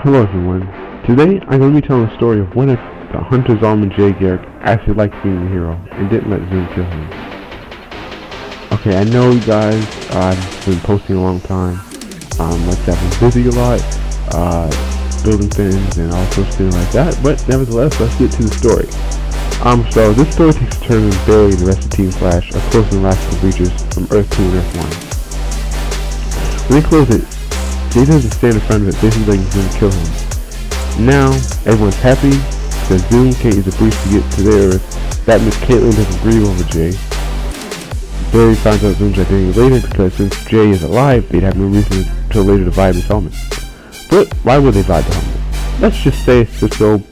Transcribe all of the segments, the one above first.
Hello everyone. Today I'm going to be telling the story of when the hunter Zolomon Garrick actually liked being a hero and didn't let Zoom kill him. Okay, I know you guys, I've been posting a long time. Like I've been busy a lot, building things and all sorts of things like that, but nevertheless, let's get to the story. So this story takes a turn when Barry and the rest of Team Flash are closing the last of the breachers from Earth 2 and Earth 1. When they close it, Jay doesn't stand in front of it, basically letting Zoom kill him. Now, everyone's happy because Zoom can't use a breach to get to their Earth. That means Caitlin doesn't grieve over Jay. Barry finds out Zoom's identity later because since Jay is alive, they'd have no reason to later divide his helmet. But why would they divide the helmet? Let's just say Cisco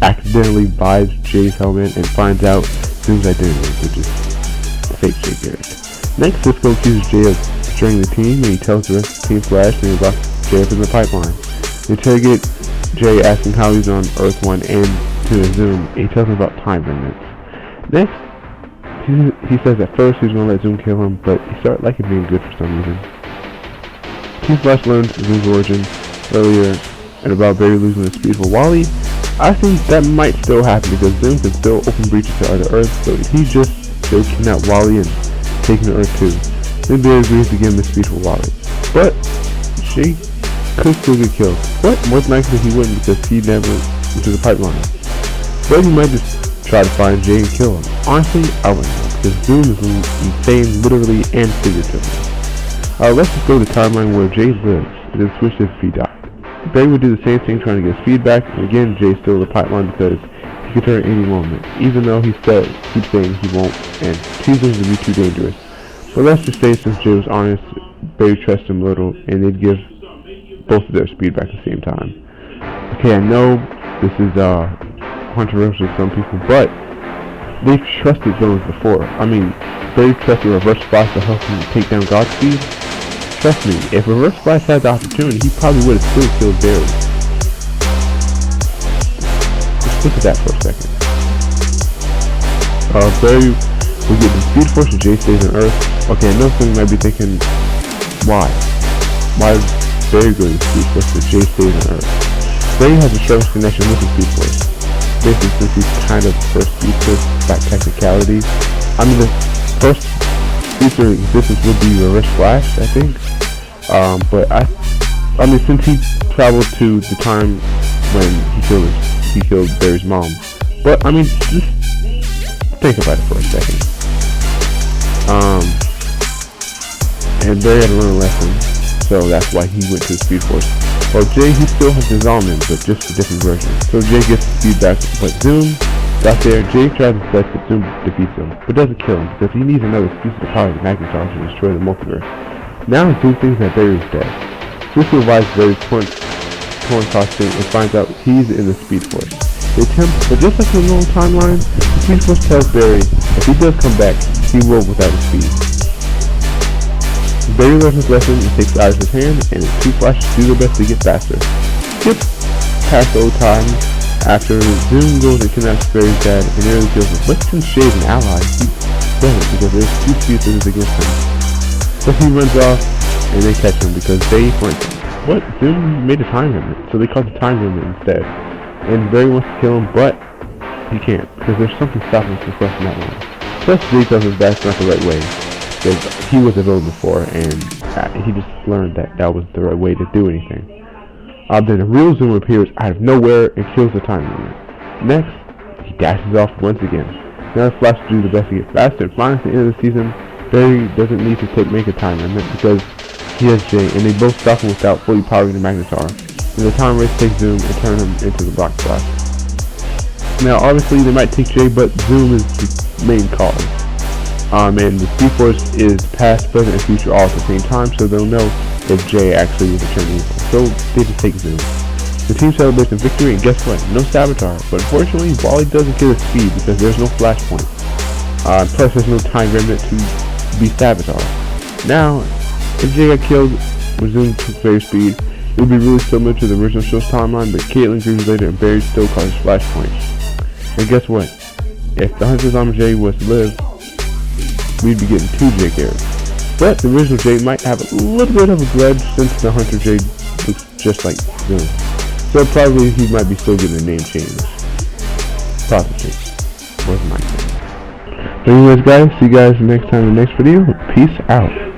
accidentally buys Jay's helmet and finds out Zoom's identity, which is fake Jay Garrick. Next, Cisco accuses Jay of betraying the team, and he tells the rest of Team Flash that he locked Jay up in the pipeline. They interrogate Jay, asking how he's on Earth 1 and to the Zoom. He tells him about time remnants. Next, he says at first he's going to let Zoom kill him, but he started liking being good for some reason. Team Flash learns Zoom's origin earlier and about Barry losing his speed for Wally. I think that might still happen because Zoom can still open breaches to other Earths, so he just kidnapped Wally and taking to Earth 2. Then Barry agrees to give him the speed for Wally. But she could still get killed. But more than likely he wouldn't because he never went to the pipeline. But he might just try to find Jay and kill him. Honestly, I wouldn't know because Zoom is insane literally and figuratively. Let's just go to the timeline where Jay lives and then switch if he died. Barry would do the same thing trying to get his speed back, and again Jay's still in the pipeline because he could turn at any moment, even though he keeps saying he won't and choosing to be too dangerous. But let's just say since Jay was honest, Barry trusts him a little and they'd give both of their speed back at the same time. Okay, I know this is controversial to some people, but they've trusted villains before. I mean, Barry trusted Reverse Flash to help him take down Godspeed. Trust me, if Reverse Flash had the opportunity, he probably would have still killed Barry. Just look at that for a second. Barry will get the Speed Force and Jay stays on Earth. Okay, I know some might be thinking, why? Why is Barry going to Speed Force but Jay stays on Earth? Barry has the strongest connection with the Speed Force. Basically, since he's kind of the first speedster by technicality. I mean, the first speedster in existence would be Reverse Flash, I think. But I mean, since he traveled to the time when he killed Barry's mom. But I mean, just think about it for a second. And Barry had to learn a lesson, so that's why he went to the Speed Force. Well, Jay, he still has his Zolomon, but just a different version. So Jay gets the speed back, but Zoom got there. Jay tries his best, but Zoom defeats him, but doesn't kill him because he needs another piece of the power of the Magnetar to destroy the multiverse. Now Zoom thinks that Barry is dead. Cisco revives Barry's torn costume and finds out he's in the Speed Force. They attempt, but just like in the normal timeline, the Speed Force tells Barry if he does come back, he will without his speed. Barry learns his lesson and takes out of his hand, and his two Flashes do their best to get faster. Skip past old times after Zoom goes and kidnaps Barry's dad and nearly kills him. But since Jay's an ally, he doesn't because there's two speedsters against him. So he runs off and they catch him because they flank him. But Zoom made a time limit, so they called the time limit instead. And Barry wants to kill him, but he can't because there's something stopping him from crossing that line. Plus Jay tells him that's not the right way. Because he was a villain before, and he just learned that that was the right way to do anything. Then a real Zoom appears out of nowhere and kills the time limit. Next, he dashes off once again. Now the Flash do the best to get faster, and finally at the end of the season, Barry doesn't need to make a time limit because he has Jay, and they both stop him without fully powering the Magnetar. And the time race takes Zoom and turn him into the Black Flash. Now obviously they might take Jay, but Zoom is the main cause. And the Speed Force is past, present, and future all at the same time, so they'll know if Jay actually was a turn evil. So they just take Zoom. The team celebrates a victory, and guess what? No Saboteur. But unfortunately, Wally doesn't get his speed because there's no flashpoint. Plus, there's no time remnant to be Saboteur. Now, if Jay got killed with Zoom took Barry's speed, it would be really similar to the original show's timeline, but Caitlin grieves later and Barry still causes flashpoint. And guess what? If the Hunter Zolomon Jay was to live, we'd be getting two Jay Garricks. But the original Jay might have a little bit of a grudge since the Hunter Jay looks just like Zoom. So probably he might be still getting a name change. Possibly. Was my name. But anyways guys, see you guys next time in the next video. Peace out.